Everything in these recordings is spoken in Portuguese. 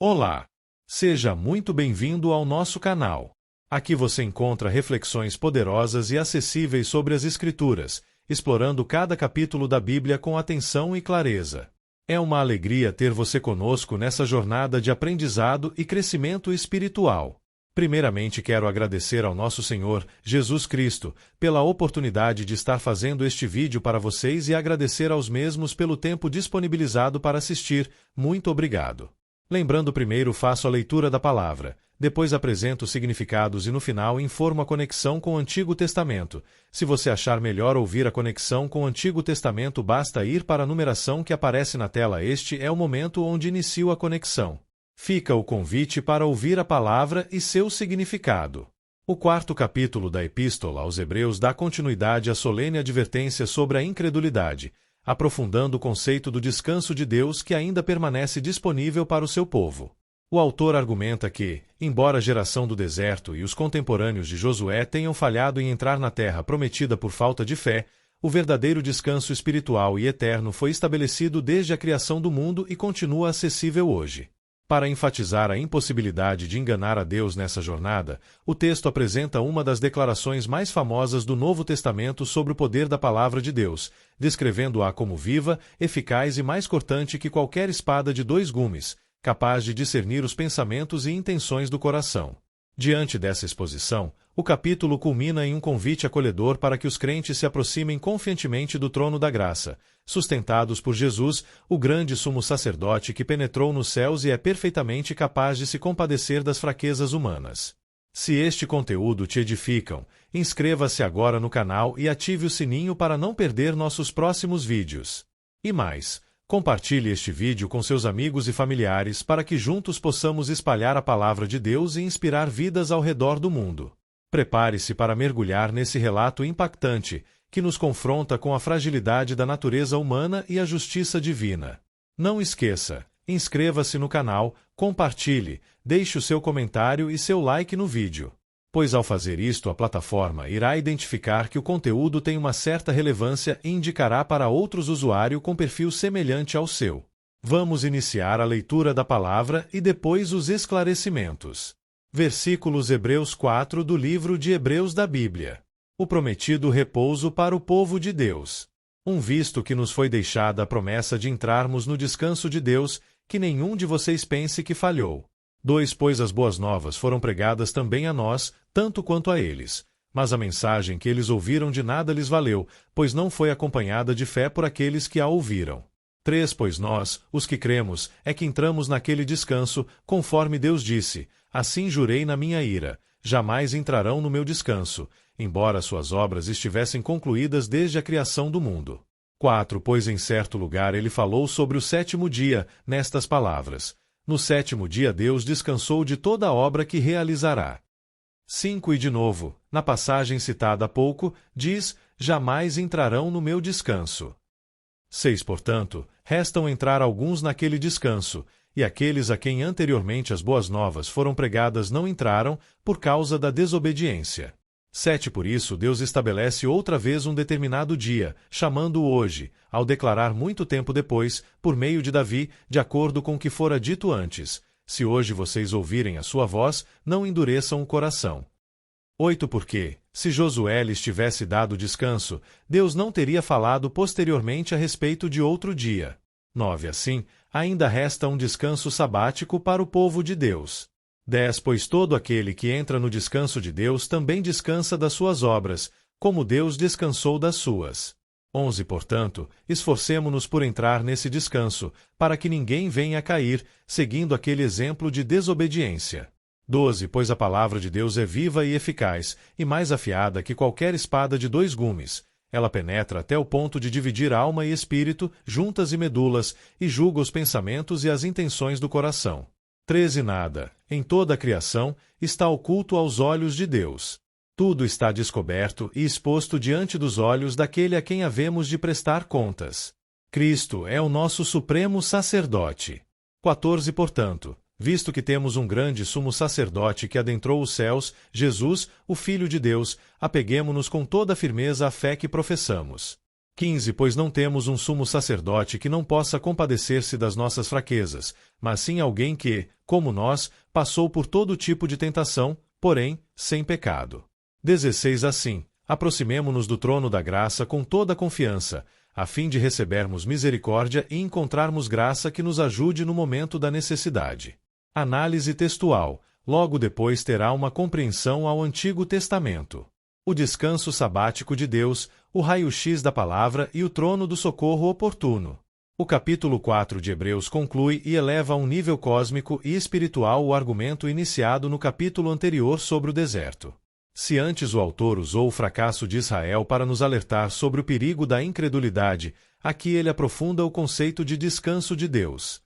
Olá! Seja muito bem-vindo ao nosso canal. Aqui você encontra reflexões poderosas e acessíveis sobre as Escrituras, explorando cada capítulo da Bíblia com atenção e clareza. É uma alegria ter você conosco nessa jornada de aprendizado e crescimento espiritual. Primeiramente, quero agradecer ao nosso Senhor, Jesus Cristo, pela oportunidade de estar fazendo este vídeo para vocês e agradecer aos mesmos pelo tempo disponibilizado para assistir. Muito obrigado. Lembrando, primeiro faço a leitura da palavra, depois apresento os significados e no final informo a conexão com o Antigo Testamento. Se você achar melhor ouvir a conexão com o Antigo Testamento, basta ir para a numeração que aparece na tela. Este é o momento onde inicio a conexão. Fica o convite para ouvir a palavra e seu significado. O quarto capítulo da Epístola aos Hebreus dá continuidade à solene advertência sobre a incredulidade, aprofundando o conceito do descanso de Deus que ainda permanece disponível para o seu povo. O autor argumenta que, embora a geração do deserto e os contemporâneos de Josué tenham falhado em entrar na terra prometida por falta de fé, o verdadeiro descanso espiritual e eterno foi estabelecido desde a criação do mundo e continua acessível hoje. Para enfatizar a impossibilidade de enganar a Deus nessa jornada, o texto apresenta uma das declarações mais famosas do Novo Testamento sobre o poder da Palavra de Deus, descrevendo-a como viva, eficaz e mais cortante que qualquer espada de dois gumes, capaz de discernir os pensamentos e intenções do coração. Diante dessa exposição, o capítulo culmina em um convite acolhedor para que os crentes se aproximem confiantemente do trono da graça, sustentados por Jesus, o grande sumo sacerdote que penetrou nos céus e é perfeitamente capaz de se compadecer das fraquezas humanas. Se este conteúdo te edificam, inscreva-se agora no canal e ative o sininho para não perder nossos próximos vídeos. E mais, compartilhe este vídeo com seus amigos e familiares para que juntos possamos espalhar a palavra de Deus e inspirar vidas ao redor do mundo. Prepare-se para mergulhar nesse relato impactante, que nos confronta com a fragilidade da natureza humana e a justiça divina. Não esqueça, inscreva-se no canal, compartilhe, deixe o seu comentário e seu like no vídeo. Pois ao fazer isto a plataforma irá identificar que o conteúdo tem uma certa relevância e indicará para outros usuários com perfil semelhante ao seu. Vamos iniciar a leitura da palavra e depois os esclarecimentos. Versículos Hebreus 4 do livro de Hebreus da Bíblia. O prometido repouso para o povo de Deus. Visto que nos foi deixada a promessa de entrarmos no descanso de Deus, que nenhum de vocês pense que falhou. 2 Pois as boas novas foram pregadas também a nós, tanto quanto a eles. Mas a mensagem que eles ouviram de nada lhes valeu, pois não foi acompanhada de fé por aqueles que a ouviram. 3 Pois nós, os que cremos, é que entramos naquele descanso, conforme Deus disse: assim jurei na minha ira, jamais entrarão no meu descanso, embora suas obras estivessem concluídas desde a criação do mundo. 4 Pois em certo lugar ele falou sobre o sétimo dia, nestas palavras: no sétimo dia Deus descansou de toda a obra que realizará. 5 E de novo, na passagem citada há pouco, diz: jamais entrarão no meu descanso. 6 Portanto, restam entrar alguns naquele descanso, e aqueles a quem anteriormente as boas novas foram pregadas não entraram, por causa da desobediência. 7 Por isso Deus estabelece outra vez um determinado dia, chamando-o hoje, ao declarar muito tempo depois, por meio de Davi, de acordo com o que fora dito antes: se hoje vocês ouvirem a sua voz, não endureçam o coração. 8 Porque, se Josué lhes tivesse dado descanso, Deus não teria falado posteriormente a respeito de outro dia. 9 Assim, ainda resta um descanso sabático para o povo de Deus. 10 Pois todo aquele que entra no descanso de Deus também descansa das suas obras, como Deus descansou das suas. 11 Portanto, esforcemo-nos por entrar nesse descanso, para que ninguém venha a cair, seguindo aquele exemplo de desobediência. 12 Pois a palavra de Deus é viva e eficaz, e mais afiada que qualquer espada de dois gumes. Ela penetra até o ponto de dividir alma e espírito, juntas e medulas, e julga os pensamentos e as intenções do coração. 13 Nada, em toda a criação, está oculto aos olhos de Deus. Tudo está descoberto e exposto diante dos olhos daquele a quem havemos de prestar contas. Cristo é o nosso supremo sacerdote. 14 Portanto, visto que temos um grande sumo sacerdote que adentrou os céus, Jesus, o Filho de Deus, apeguemo-nos com toda a firmeza à fé que professamos. 15 Pois não temos um sumo sacerdote que não possa compadecer-se das nossas fraquezas, mas sim alguém que, como nós, passou por todo tipo de tentação, porém, sem pecado. 16 Assim, aproximemo-nos do trono da graça com toda a confiança, a fim de recebermos misericórdia e encontrarmos graça que nos ajude no momento da necessidade. Análise textual. Logo depois terá uma compreensão ao Antigo Testamento. O descanso sabático de Deus, o raio-x da palavra e o trono do socorro oportuno. O capítulo 4 de Hebreus conclui e eleva a um nível cósmico e espiritual o argumento iniciado no capítulo anterior sobre o deserto. Se antes o autor usou o fracasso de Israel para nos alertar sobre o perigo da incredulidade, aqui ele aprofunda o conceito de descanso de Deus.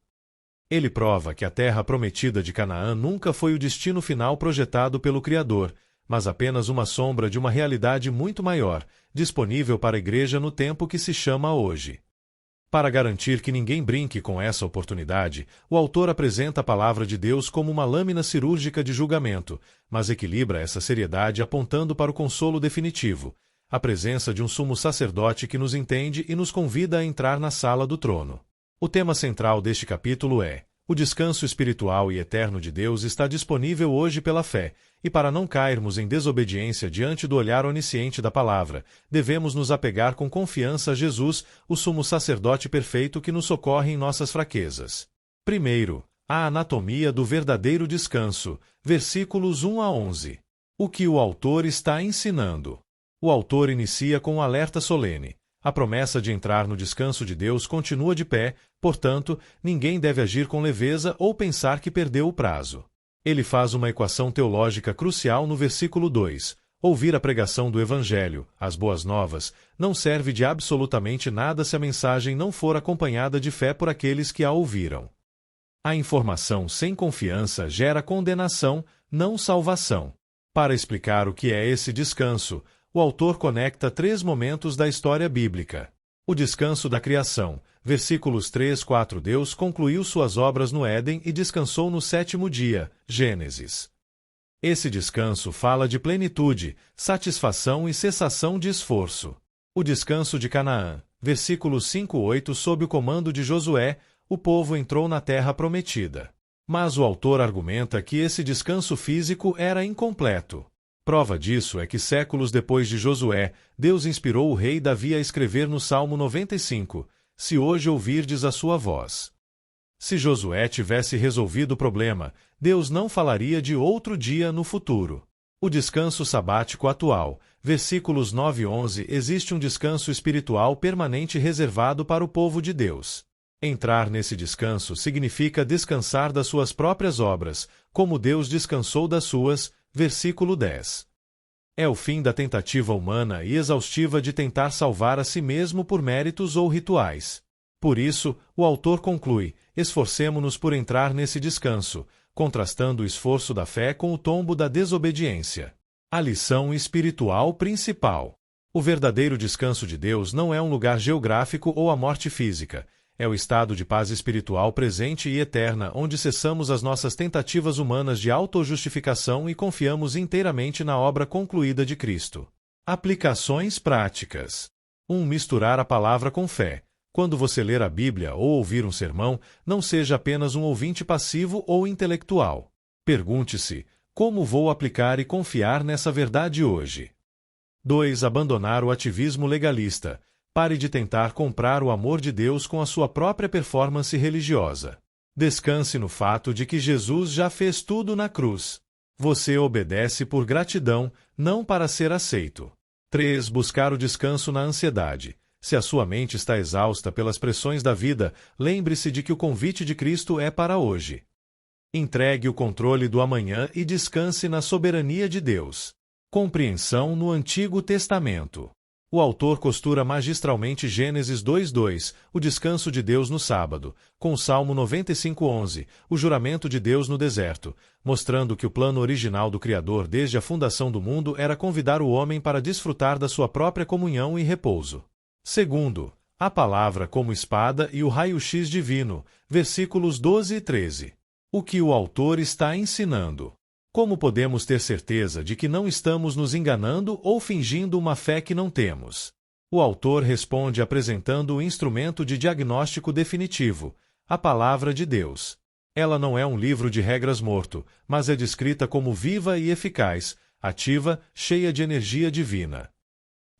Ele prova que a terra prometida de Canaã nunca foi o destino final projetado pelo Criador, mas apenas uma sombra de uma realidade muito maior, disponível para a igreja no tempo que se chama hoje. Para garantir que ninguém brinque com essa oportunidade, o autor apresenta a palavra de Deus como uma lâmina cirúrgica de julgamento, mas equilibra essa seriedade apontando para o consolo definitivo, a presença de um sumo sacerdote que nos entende e nos convida a entrar na sala do trono. O tema central deste capítulo é: o descanso espiritual e eterno de Deus está disponível hoje pela fé, e para não cairmos em desobediência diante do olhar onisciente da palavra, devemos nos apegar com confiança a Jesus, o sumo sacerdote perfeito que nos socorre em nossas fraquezas. Primeiro, a anatomia do verdadeiro descanso, versículos 1 a 11. O que o autor está ensinando? O autor inicia com um alerta solene. A promessa de entrar no descanso de Deus continua de pé, portanto, ninguém deve agir com leveza ou pensar que perdeu o prazo. Ele faz uma equação teológica crucial no versículo 2. Ouvir a pregação do Evangelho, as boas novas, não serve de absolutamente nada se a mensagem não for acompanhada de fé por aqueles que a ouviram. A informação sem confiança gera condenação, não salvação. Para explicar o que é esse descanso, o autor conecta 3 momentos da história bíblica. O descanso da criação, versículos 3-4. Deus concluiu suas obras no Éden e descansou no 7º dia, Gênesis. Esse descanso fala de plenitude, satisfação e cessação de esforço. O descanso de Canaã, versículos 5-8. Sob o comando de Josué, o povo entrou na terra prometida. Mas o autor argumenta que esse descanso físico era incompleto. Prova disso é que séculos depois de Josué, Deus inspirou o rei Davi a escrever no Salmo 95, se hoje ouvirdes a sua voz. Se Josué tivesse resolvido o problema, Deus não falaria de outro dia no futuro. O descanso sabático atual, versículos 9 e 11. Existe um descanso espiritual permanente reservado para o povo de Deus. Entrar nesse descanso significa descansar das suas próprias obras, como Deus descansou das suas, versículo 10. É o fim da tentativa humana e exaustiva de tentar salvar a si mesmo por méritos ou rituais. Por isso, o autor conclui: esforcemo-nos por entrar nesse descanso, contrastando o esforço da fé com o tombo da desobediência. A lição espiritual principal. O verdadeiro descanso de Deus não é um lugar geográfico ou a morte física. É o estado de paz espiritual presente e eterna, onde cessamos as nossas tentativas humanas de autojustificação e confiamos inteiramente na obra concluída de Cristo. Aplicações práticas. 1. Misturar a palavra com fé. Quando você ler a Bíblia ou ouvir um sermão, não seja apenas um ouvinte passivo ou intelectual. Pergunte-se: como vou aplicar e confiar nessa verdade hoje? 2. Abandonar o ativismo legalista. Pare de tentar comprar o amor de Deus com a sua própria performance religiosa. Descanse no fato de que Jesus já fez tudo na cruz. Você obedece por gratidão, não para ser aceito. 3. Buscar o descanso na ansiedade. Se a sua mente está exausta pelas pressões da vida, lembre-se de que o convite de Cristo é para hoje. Entregue o controle do amanhã e descanse na soberania de Deus. Compreensão no Antigo Testamento. O autor costura magistralmente Gênesis 2:2, o descanso de Deus no sábado, com o Salmo 95:11, o juramento de Deus no deserto, mostrando que o plano original do Criador desde a fundação do mundo era convidar o homem para desfrutar da sua própria comunhão e repouso. Segundo, a palavra como espada e o raio-x divino, versículos 12 e 13. O que o autor está ensinando? Como podemos ter certeza de que não estamos nos enganando ou fingindo uma fé que não temos? O autor responde apresentando o instrumento de diagnóstico definitivo, a Palavra de Deus. Ela não é um livro de regras morto, mas é descrita como viva e eficaz, ativa, cheia de energia divina.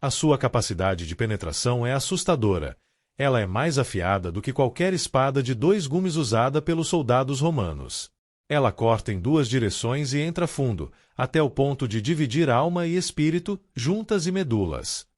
A sua capacidade de penetração é assustadora. Ela é mais afiada do que qualquer espada de 2 gumes usada pelos soldados romanos. Ela corta em 2 direções e entra fundo, até o ponto de dividir alma e espírito, juntas e medulas.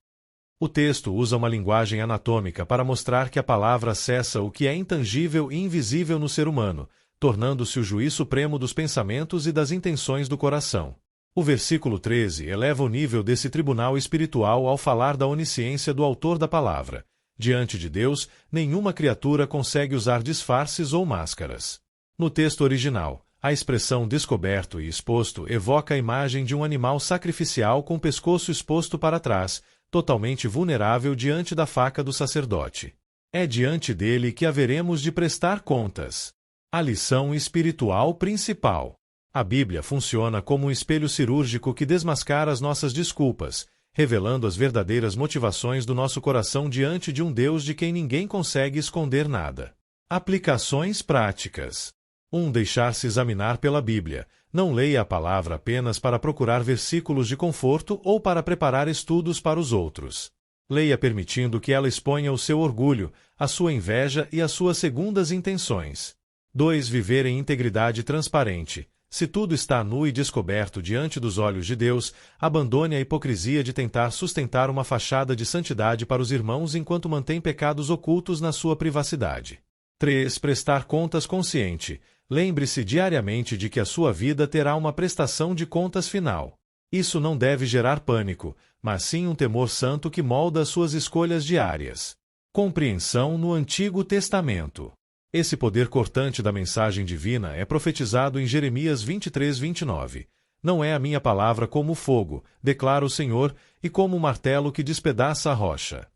O texto usa uma linguagem anatômica para mostrar que a palavra acessa o que é intangível e invisível no ser humano, tornando-se o juiz supremo dos pensamentos e das intenções do coração. O versículo 13 eleva o nível desse tribunal espiritual ao falar da onisciência do autor da palavra. Diante de Deus, nenhuma criatura consegue usar disfarces ou máscaras. No texto original, a expressão descoberto e exposto evoca a imagem de um animal sacrificial com o pescoço exposto para trás, totalmente vulnerável diante da faca do sacerdote. É diante dele que haveremos de prestar contas. A lição espiritual principal. A Bíblia funciona como um espelho cirúrgico que desmascara as nossas desculpas, revelando as verdadeiras motivações do nosso coração diante de um Deus de quem ninguém consegue esconder nada. Aplicações práticas. 1. Deixar-se examinar pela Bíblia. Não leia a palavra apenas para procurar versículos de conforto ou para preparar estudos para os outros. Leia permitindo que ela exponha o seu orgulho, a sua inveja e as suas segundas intenções. 2. Viver em integridade transparente. Se tudo está nu e descoberto diante dos olhos de Deus, abandone a hipocrisia de tentar sustentar uma fachada de santidade para os irmãos enquanto mantém pecados ocultos na sua privacidade. 3. Prestar contas consciente. Lembre-se diariamente de que a sua vida terá uma prestação de contas final. Isso não deve gerar pânico, mas sim um temor santo que molda as suas escolhas diárias. Compreensão no Antigo Testamento. Esse poder cortante da mensagem divina é profetizado em Jeremias 23:29. Não é a minha palavra como fogo, declara o Senhor, e como um martelo que despedaça a rocha.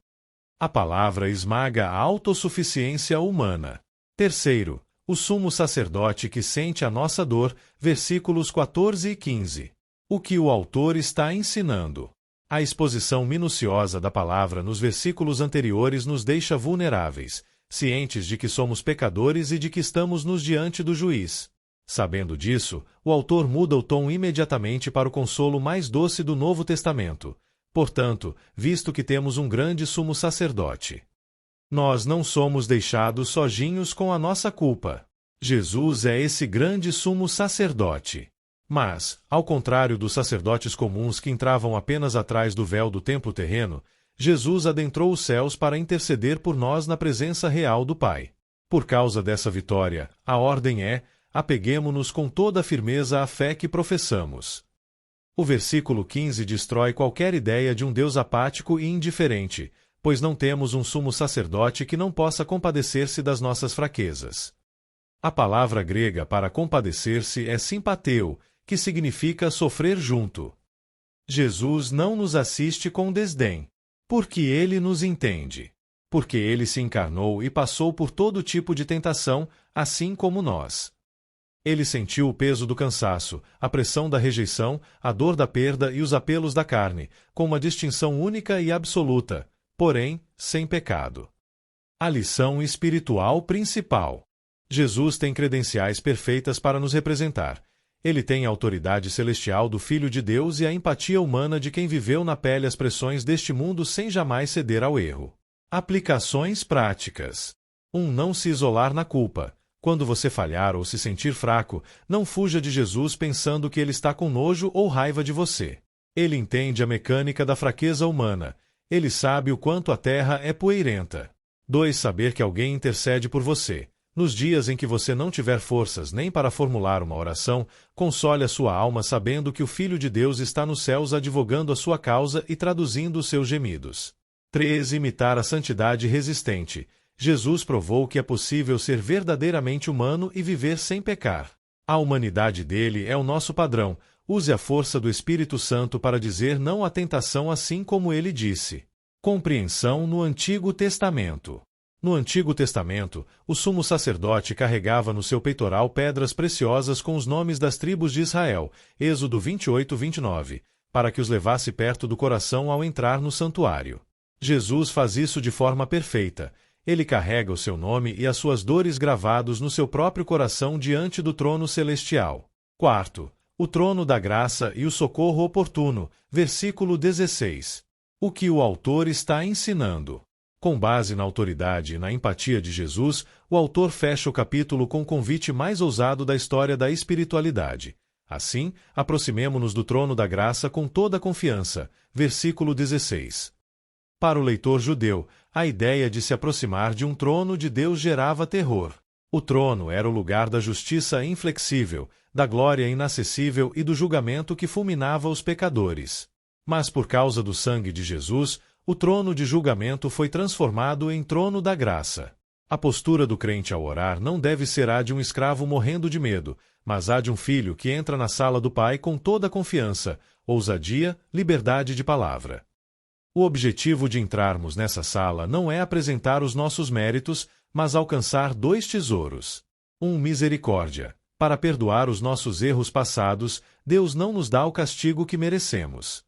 A palavra esmaga a autossuficiência humana. 3. O sumo sacerdote que sente a nossa dor, versículos 14 e 15. O que o autor está ensinando? A exposição minuciosa da palavra nos versículos anteriores nos deixa vulneráveis, cientes de que somos pecadores e de que estamos nos diante do juiz. Sabendo disso, o autor muda o tom imediatamente para o consolo mais doce do Novo Testamento. Portanto, visto que temos um grande sumo sacerdote, nós não somos deixados sozinhos com a nossa culpa. Jesus é esse grande sumo sacerdote. Mas, ao contrário dos sacerdotes comuns que entravam apenas atrás do véu do templo terreno, Jesus adentrou os céus para interceder por nós na presença real do Pai. Por causa dessa vitória, a ordem é: apeguemo-nos com toda a firmeza à fé que professamos. O versículo 15 destrói qualquer ideia de um Deus apático e indiferente, pois não temos um sumo sacerdote que não possa compadecer-se das nossas fraquezas. A palavra grega para compadecer-se é simpateu, que significa sofrer junto. Jesus não nos assiste com desdém, porque ele nos entende. Porque ele se encarnou e passou por todo tipo de tentação, assim como nós. Ele sentiu o peso do cansaço, a pressão da rejeição, a dor da perda e os apelos da carne, com uma distinção única e absoluta, porém, sem pecado. A lição espiritual principal. Jesus tem credenciais perfeitas para nos representar. Ele tem a autoridade celestial do Filho de Deus e a empatia humana de quem viveu na pele as pressões deste mundo sem jamais ceder ao erro. Aplicações práticas. 1. Não se isolar na culpa. Quando você falhar ou se sentir fraco, não fuja de Jesus pensando que ele está com nojo ou raiva de você. Ele entende a mecânica da fraqueza humana. Ele sabe o quanto a terra é poeirenta. 2. Saber que alguém intercede por você. Nos dias em que você não tiver forças nem para formular uma oração, console a sua alma sabendo que o Filho de Deus está nos céus advogando a sua causa e traduzindo os seus gemidos. 3. Imitar a santidade resistente. Jesus provou que é possível ser verdadeiramente humano e viver sem pecar. A humanidade dele é o nosso padrão. Use a força do Espírito Santo para dizer não à tentação assim como ele disse. Compreensão no Antigo Testamento. No Antigo Testamento, o sumo sacerdote carregava no seu peitoral pedras preciosas com os nomes das tribos de Israel, Êxodo 28:29, para que os levasse perto do coração ao entrar no santuário. Jesus faz isso de forma perfeita. Ele carrega o seu nome e as suas dores gravados no seu próprio coração diante do trono celestial. Quarto, o trono da graça e o socorro oportuno, versículo 16. O que o autor está ensinando? Com base na autoridade e na empatia de Jesus, o autor fecha o capítulo com o convite mais ousado da história da espiritualidade. Assim, aproximemo-nos do trono da graça com toda a confiança. Versículo 16. Para o leitor judeu, a ideia de se aproximar de um trono de Deus gerava terror. O trono era o lugar da justiça inflexível, da glória inacessível e do julgamento que fulminava os pecadores. Mas por causa do sangue de Jesus, o trono de julgamento foi transformado em trono da graça. A postura do crente ao orar não deve ser a de um escravo morrendo de medo, mas a de um filho que entra na sala do Pai com toda a confiança, ousadia, liberdade de palavra. O objetivo de entrarmos nessa sala não é apresentar os nossos méritos, mas alcançar dois tesouros. Misericórdia. Para perdoar os nossos erros passados, Deus não nos dá o castigo que merecemos.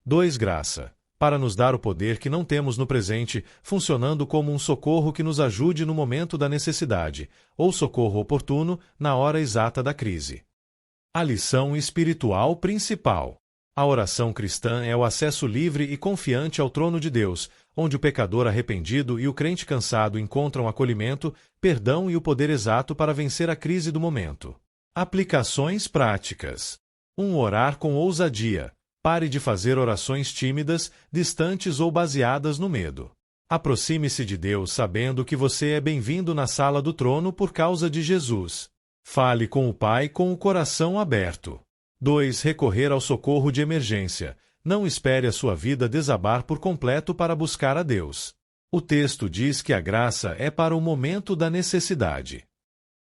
2. Graça. Para nos dar o poder que não temos no presente, funcionando como um socorro que nos ajude no momento da necessidade, ou socorro oportuno na hora exata da crise. A lição espiritual principal. A oração cristã é o acesso livre e confiante ao trono de Deus, onde o pecador arrependido e o crente cansado encontram acolhimento, perdão e o poder exato para vencer a crise do momento. Aplicações práticas. Orar com ousadia. Pare de fazer orações tímidas, distantes ou baseadas no medo. Aproxime-se de Deus sabendo que você é bem-vindo na sala do trono por causa de Jesus. Fale com o Pai com o coração aberto. 2. Recorrer ao socorro de emergência. Não espere a sua vida desabar por completo para buscar a Deus. O texto diz que a graça é para o momento da necessidade.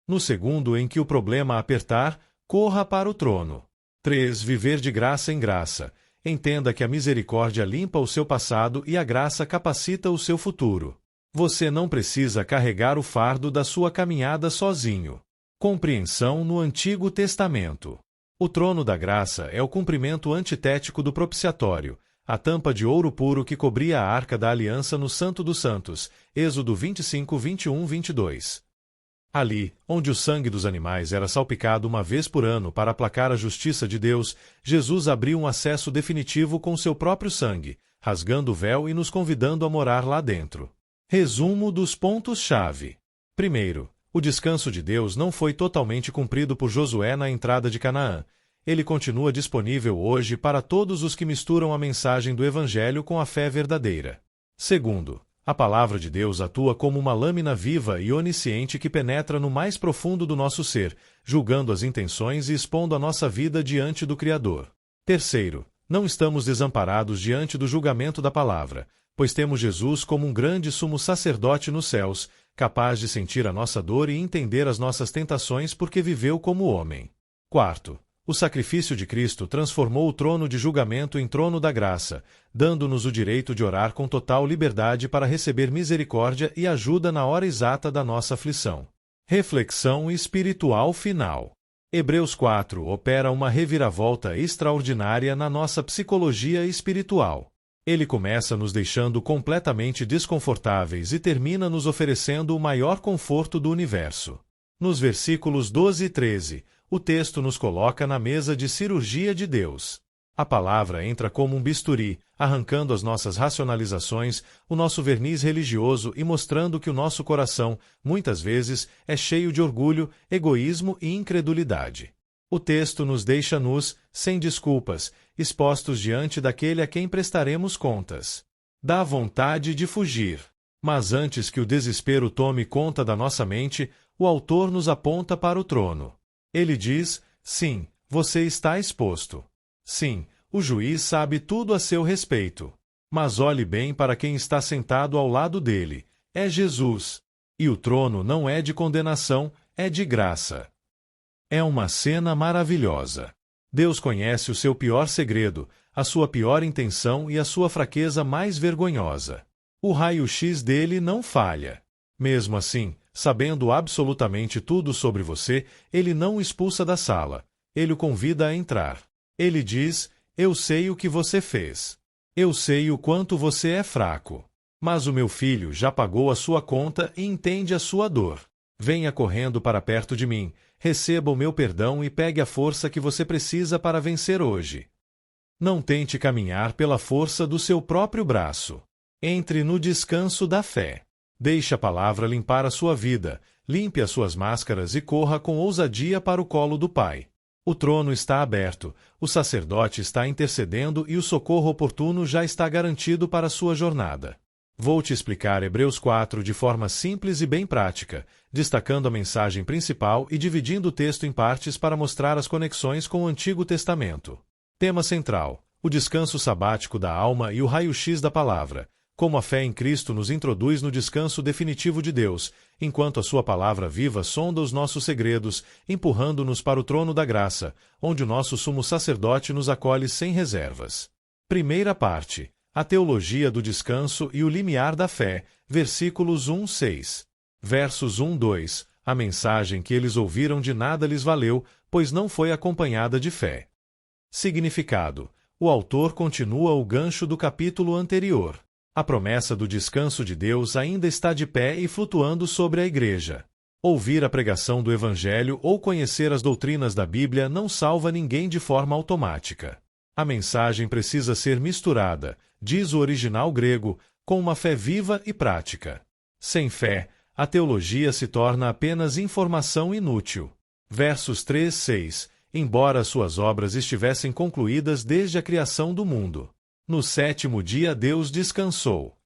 No segundo em que o problema apertar, corra para o trono. 3. Viver de graça em graça. Entenda que a misericórdia limpa o seu passado e a graça capacita o seu futuro. Você não precisa carregar o fardo da sua caminhada sozinho. Compreensão no Antigo Testamento. O trono da graça é o cumprimento antitético do propiciatório, a tampa de ouro puro que cobria a arca da aliança no Santo dos Santos, Êxodo 25, 21, 22. Ali, onde o sangue dos animais era salpicado uma vez por ano para aplacar a justiça de Deus, Jesus abriu um acesso definitivo com seu próprio sangue, rasgando o véu e nos convidando a morar lá dentro. Resumo dos pontos-chave. Primeiro, o descanso de Deus não foi totalmente cumprido por Josué na entrada de Canaã. Ele continua disponível hoje para todos os que misturam a mensagem do Evangelho com a fé verdadeira. Segundo, a palavra de Deus atua como uma lâmina viva e onisciente que penetra no mais profundo do nosso ser, julgando as intenções e expondo a nossa vida diante do Criador. Terceiro, não estamos desamparados diante do julgamento da palavra, pois temos Jesus como um grande sumo sacerdote nos céus, capaz de sentir a nossa dor e entender as nossas tentações porque viveu como homem. Quarto, o sacrifício de Cristo transformou o trono de julgamento em trono da graça, dando-nos o direito de orar com total liberdade para receber misericórdia e ajuda na hora exata da nossa aflição. Reflexão espiritual final. Hebreus 4 opera uma reviravolta extraordinária na nossa psicologia espiritual. Ele começa nos deixando completamente desconfortáveis e termina nos oferecendo o maior conforto do universo. Nos versículos 12 e 13, o texto nos coloca na mesa de cirurgia de Deus. A palavra entra como um bisturi, arrancando as nossas racionalizações, o nosso verniz religioso e mostrando que o nosso coração, muitas vezes, é cheio de orgulho, egoísmo e incredulidade. O texto nos deixa nus, sem desculpas, expostos diante daquele a quem prestaremos contas. Dá vontade de fugir. Mas antes que o desespero tome conta da nossa mente, o autor nos aponta para o trono. Ele diz, sim, você está exposto. Sim, o juiz sabe tudo a seu respeito. Mas olhe bem para quem está sentado ao lado dele. É Jesus. E o trono não é de condenação, é de graça. É uma cena maravilhosa. Deus conhece o seu pior segredo, a sua pior intenção e a sua fraqueza mais vergonhosa. O raio-x dele não falha. Mesmo assim, sabendo absolutamente tudo sobre você, ele não o expulsa da sala. Ele o convida a entrar. Ele diz, eu sei o que você fez. Eu sei o quanto você é fraco. Mas o meu filho já pagou a sua conta e entende a sua dor. Venha correndo para perto de mim, receba o meu perdão e pegue a força que você precisa para vencer hoje. Não tente caminhar pela força do seu próprio braço. Entre no descanso da fé. Deixe a palavra limpar a sua vida, limpe as suas máscaras e corra com ousadia para o colo do Pai. O trono está aberto, o sacerdote está intercedendo e o socorro oportuno já está garantido para a sua jornada. Vou te explicar Hebreus 4 de forma simples e bem prática, destacando a mensagem principal e dividindo o texto em partes para mostrar as conexões com o Antigo Testamento. Tema central: o descanso sabático da alma e o raio-x da palavra, como a fé em Cristo nos introduz no descanso definitivo de Deus, enquanto a sua palavra viva sonda os nossos segredos, empurrando-nos para o trono da graça, onde o nosso sumo sacerdote nos acolhe sem reservas. Primeira parte: a teologia do descanso e o limiar da fé, versículos 1-6. Versos 1-2, a mensagem que eles ouviram de nada lhes valeu, pois não foi acompanhada de fé. Significado: o autor continua o gancho do capítulo anterior. A promessa do descanso de Deus ainda está de pé e flutuando sobre a igreja. Ouvir a pregação do Evangelho ou conhecer as doutrinas da Bíblia não salva ninguém de forma automática. A mensagem precisa ser misturada, diz o original grego, com uma fé viva e prática. Sem fé, a teologia se torna apenas informação inútil. Versos 3-6. Embora suas obras estivessem concluídas desde a criação do mundo. No sétimo dia Deus descansou.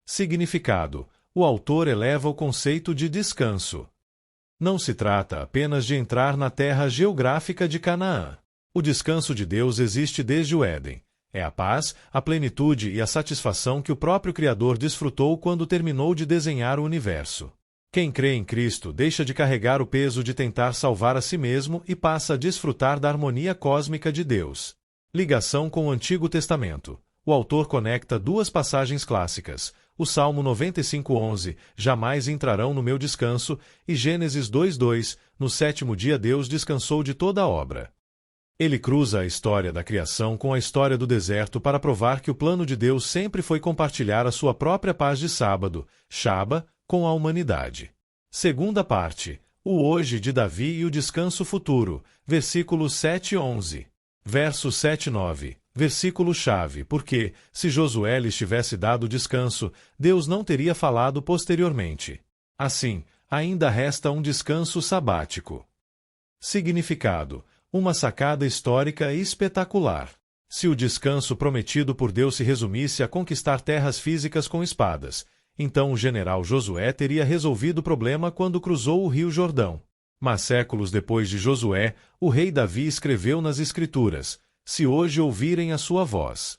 Significado: o autor eleva o conceito de descanso. Não se trata apenas de entrar na terra geográfica de Canaã. O descanso de Deus existe desde o Éden. É a paz, a plenitude e a satisfação que o próprio Criador desfrutou quando terminou de desenhar o universo. Quem crê em Cristo deixa de carregar o peso de tentar salvar a si mesmo e passa a desfrutar da harmonia cósmica de Deus. Ligação com o Antigo Testamento. O autor conecta duas passagens clássicas, o Salmo 95:11, jamais entrarão no meu descanso, e Gênesis 2:2, no sétimo dia Deus descansou de toda a obra. Ele cruza a história da criação com a história do deserto para provar que o plano de Deus sempre foi compartilhar a sua própria paz de sábado, Shaba, com a humanidade. Segunda parte, o hoje de Davi e o descanso futuro, versículos 7-11. Verso 7-9, versículo-chave, porque, se Josué lhes tivesse dado descanso, Deus não teria falado posteriormente. Assim, ainda resta um descanso sabático. Significado: uma sacada histórica espetacular. Se o descanso prometido por Deus se resumisse a conquistar terras físicas com espadas, então o general Josué teria resolvido o problema quando cruzou o rio Jordão. Mas séculos depois de Josué, o rei Davi escreveu nas Escrituras: se hoje ouvirem a sua voz.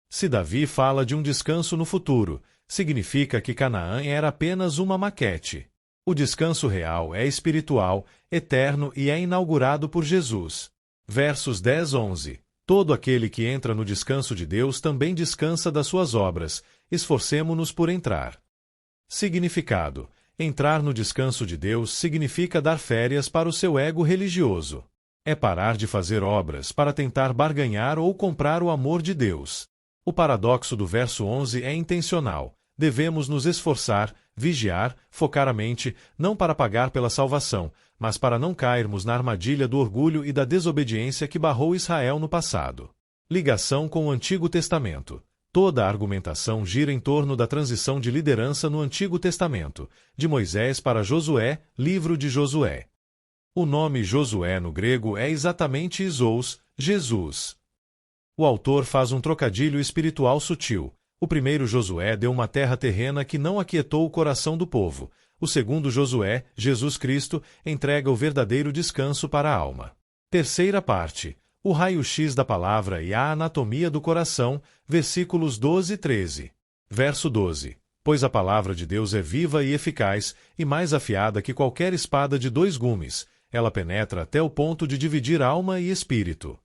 Se Davi fala de um descanso no futuro, significa que Canaã era apenas uma maquete. O descanso real é espiritual, eterno e é inaugurado por Jesus. Versos 10-11. Todo aquele que entra no descanso de Deus também descansa das suas obras. Esforcemo-nos por entrar. Significado: entrar no descanso de Deus significa dar férias para o seu ego religioso. É parar de fazer obras para tentar barganhar ou comprar o amor de Deus. O paradoxo do verso 11 é intencional. Devemos nos esforçar, vigiar, focar a mente, não para pagar pela salvação, mas para não cairmos na armadilha do orgulho e da desobediência que barrou Israel no passado. Ligação com o Antigo Testamento. Toda a argumentação gira em torno da transição de liderança no Antigo Testamento, de Moisés para Josué, livro de Josué. O nome Josué no grego é exatamente Isous, Jesus. O autor faz um trocadilho espiritual sutil. O primeiro Josué deu uma terra terrena que não aquietou o coração do povo. O segundo Josué, Jesus Cristo, entrega o verdadeiro descanso para a alma. Terceira parte. O raio-x da palavra e a anatomia do coração, versículos 12 e 13. Verso 12. Pois a palavra de Deus é viva e eficaz, e mais afiada que qualquer espada de 2 gumes. Ela penetra até o ponto de dividir alma e espírito.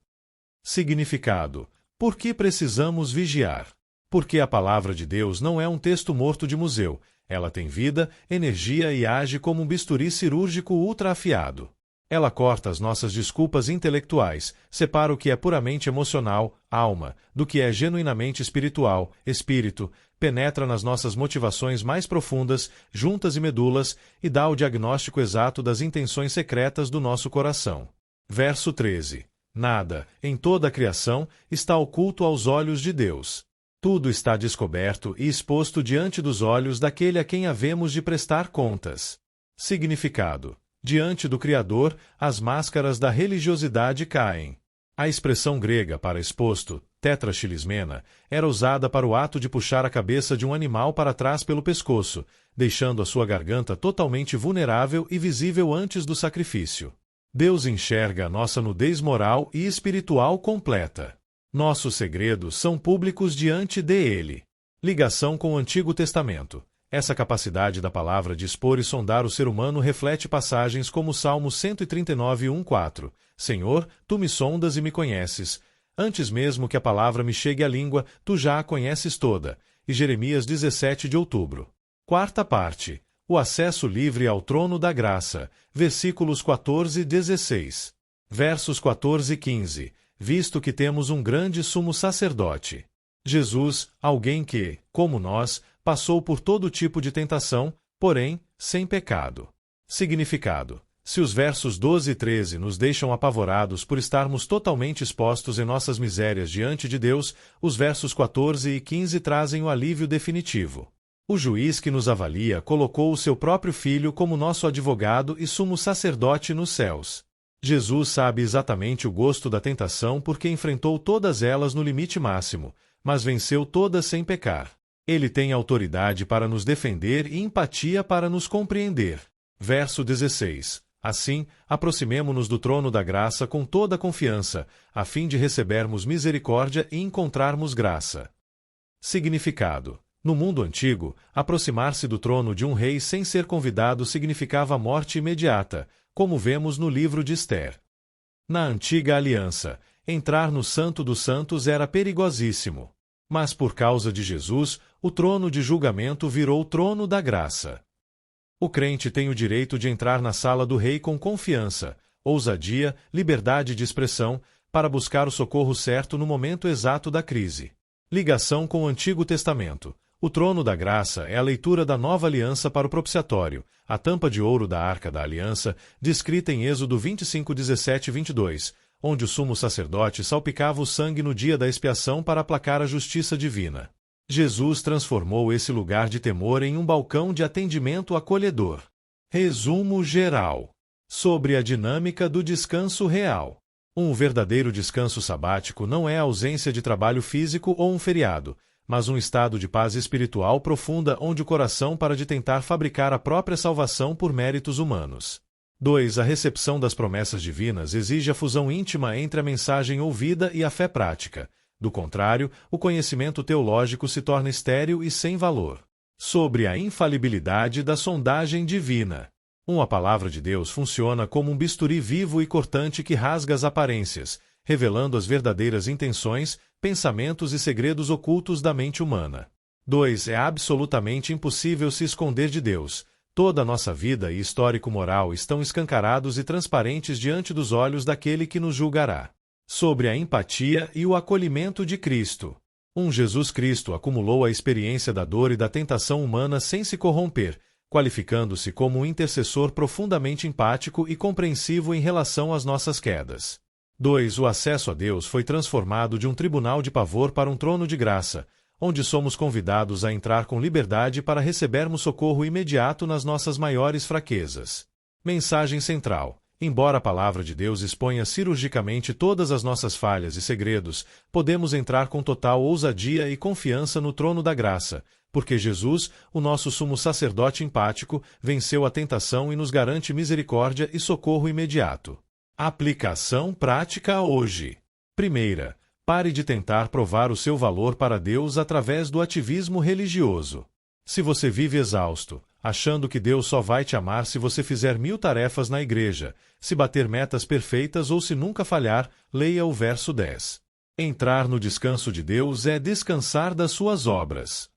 Significado: por que precisamos vigiar? Porque a palavra de Deus não é um texto morto de museu. Ela tem vida, energia e age como um bisturi cirúrgico ultra afiado. Ela corta as nossas desculpas intelectuais, separa o que é puramente emocional, alma, do que é genuinamente espiritual, espírito, penetra nas nossas motivações mais profundas, juntas e medulas, e dá o diagnóstico exato das intenções secretas do nosso coração. Verso 13. Nada, em toda a criação, está oculto aos olhos de Deus. Tudo está descoberto e exposto diante dos olhos daquele a quem havemos de prestar contas. Significado: diante do Criador, as máscaras da religiosidade caem. A expressão grega para exposto, tetrachilismena, era usada para o ato de puxar a cabeça de um animal para trás pelo pescoço, deixando a sua garganta totalmente vulnerável e visível antes do sacrifício. Deus enxerga a nossa nudez moral e espiritual completa. Nossos segredos são públicos diante dele. Ligação com o Antigo Testamento. Essa capacidade da palavra de expor e sondar o ser humano reflete passagens como Salmo 139, 1:4. Senhor, tu me sondas e me conheces. Antes mesmo que a palavra me chegue à língua, tu já a conheces toda. E Jeremias 17 de outubro. Quarta parte. O acesso livre ao trono da graça. Versículos 14 e 16. Versos 14 e 15. Visto que temos um grande sumo sacerdote. Jesus, alguém que, como nós, passou por todo tipo de tentação, porém, sem pecado. Significado: se os versos 12 e 13 nos deixam apavorados por estarmos totalmente expostos em nossas misérias diante de Deus, os versos 14 e 15 trazem o alívio definitivo. O juiz que nos avalia colocou o seu próprio Filho como nosso advogado e sumo sacerdote nos céus. Jesus sabe exatamente o gosto da tentação porque enfrentou todas elas no limite máximo, mas venceu todas sem pecar. Ele tem autoridade para nos defender e empatia para nos compreender. Verso 16. Assim, aproximemo-nos do trono da graça com toda a confiança, a fim de recebermos misericórdia e encontrarmos graça. Significado: no mundo antigo, aproximar-se do trono de um rei sem ser convidado significava morte imediata, como vemos no livro de Esther. Na antiga aliança, entrar no Santo dos Santos era perigosíssimo. Mas por causa de Jesus, o trono de julgamento virou o trono da graça. O crente tem o direito de entrar na sala do rei com confiança, ousadia, liberdade de expressão, para buscar o socorro certo no momento exato da crise. Ligação com o Antigo Testamento. O trono da graça é a leitura da nova aliança para o propiciatório, a tampa de ouro da arca da aliança, descrita em Êxodo 25, 17 e 22, onde o sumo sacerdote salpicava o sangue no dia da expiação para aplacar a justiça divina. Jesus transformou esse lugar de temor em um balcão de atendimento acolhedor. Resumo geral sobre a dinâmica do descanso real. Um verdadeiro descanso sabático não é a ausência de trabalho físico ou um feriado, mas um estado de paz espiritual profunda onde o coração para de tentar fabricar a própria salvação por méritos humanos. 2. A recepção das promessas divinas exige a fusão íntima entre a mensagem ouvida e a fé prática. Do contrário, o conhecimento teológico se torna estéril e sem valor. Sobre a infalibilidade da sondagem divina. A palavra de Deus funciona como um bisturi vivo e cortante que rasga as aparências, revelando as verdadeiras intenções, pensamentos e segredos ocultos da mente humana. 2. É absolutamente impossível se esconder de Deus. Toda a nossa vida e histórico-moral estão escancarados e transparentes diante dos olhos daquele que nos julgará. Sobre a empatia e o acolhimento de Cristo. Jesus Cristo acumulou a experiência da dor e da tentação humana sem se corromper, qualificando-se como um intercessor profundamente empático e compreensivo em relação às nossas quedas. 2. O acesso a Deus foi transformado de um tribunal de pavor para um trono de graça, onde somos convidados a entrar com liberdade para recebermos socorro imediato nas nossas maiores fraquezas. Mensagem central. Embora a palavra de Deus exponha cirurgicamente todas as nossas falhas e segredos, podemos entrar com total ousadia e confiança no trono da graça, porque Jesus, o nosso sumo sacerdote empático, venceu a tentação e nos garante misericórdia e socorro imediato. Aplicação prática hoje. Primeira, pare de tentar provar o seu valor para Deus através do ativismo religioso. Se você vive exausto, achando que Deus só vai te amar se você fizer 1000 tarefas na igreja, se bater metas perfeitas ou se nunca falhar, leia o verso 10. Entrar no descanso de Deus é descansar das suas obras.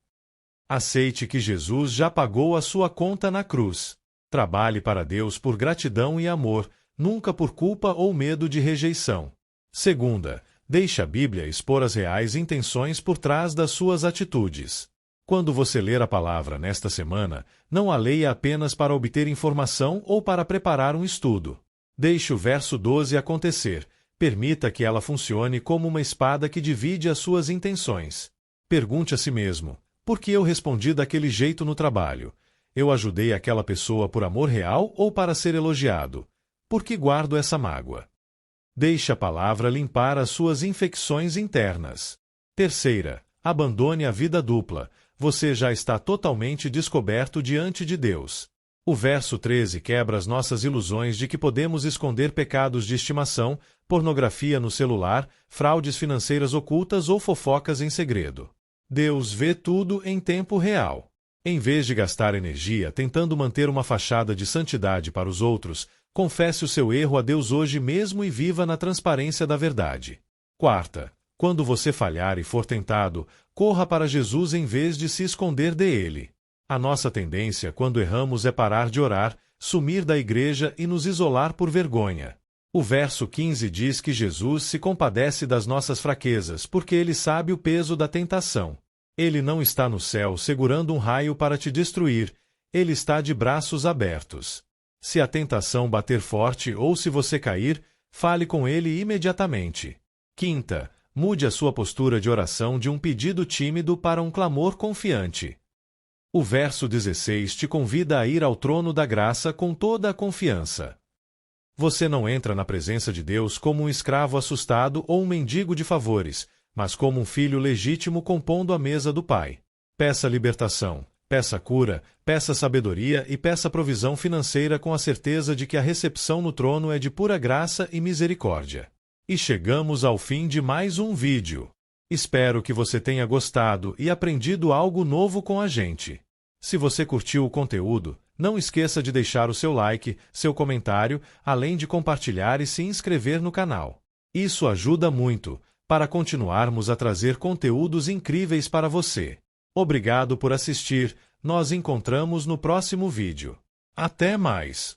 Aceite que Jesus já pagou a sua conta na cruz. Trabalhe para Deus por gratidão e amor, nunca por culpa ou medo de rejeição. Segunda, deixe a Bíblia expor as reais intenções por trás das suas atitudes. Quando você ler a palavra nesta semana, não a leia apenas para obter informação ou para preparar um estudo. Deixe o verso 12 acontecer. Permita que ela funcione como uma espada que divide as suas intenções. Pergunte a si mesmo: por que eu respondi daquele jeito no trabalho? Eu ajudei aquela pessoa por amor real ou para ser elogiado? Por que guardo essa mágoa? Deixe a palavra limpar as suas infecções internas. Terceira, abandone a vida dupla. Você já está totalmente descoberto diante de Deus. O verso 13 quebra as nossas ilusões de que podemos esconder pecados de estimação, pornografia no celular, fraudes financeiras ocultas ou fofocas em segredo. Deus vê tudo em tempo real. Em vez de gastar energia tentando manter uma fachada de santidade para os outros, confesse o seu erro a Deus hoje mesmo e viva na transparência da verdade. Quarta, quando você falhar e for tentado, corra para Jesus em vez de se esconder dele. A nossa tendência quando erramos é parar de orar, sumir da igreja e nos isolar por vergonha. O verso 15 diz que Jesus se compadece das nossas fraquezas porque ele sabe o peso da tentação. Ele não está no céu segurando um raio para te destruir, ele está de braços abertos. Se a tentação bater forte ou se você cair, fale com ele imediatamente. Quinta, mude a sua postura de oração de um pedido tímido para um clamor confiante. O verso 16 te convida a ir ao trono da graça com toda a confiança. Você não entra na presença de Deus como um escravo assustado ou um mendigo de favores, mas como um filho legítimo compondo a mesa do Pai. Peça libertação, peça cura, peça sabedoria e peça provisão financeira com a certeza de que a recepção no trono é de pura graça e misericórdia. E chegamos ao fim de mais um vídeo. Espero que você tenha gostado e aprendido algo novo com a gente. Se você curtiu o conteúdo, não esqueça de deixar o seu like, seu comentário, além de compartilhar e se inscrever no canal. Isso ajuda muito para continuarmos a trazer conteúdos incríveis para você. Obrigado por assistir, nós encontramos no próximo vídeo. Até mais!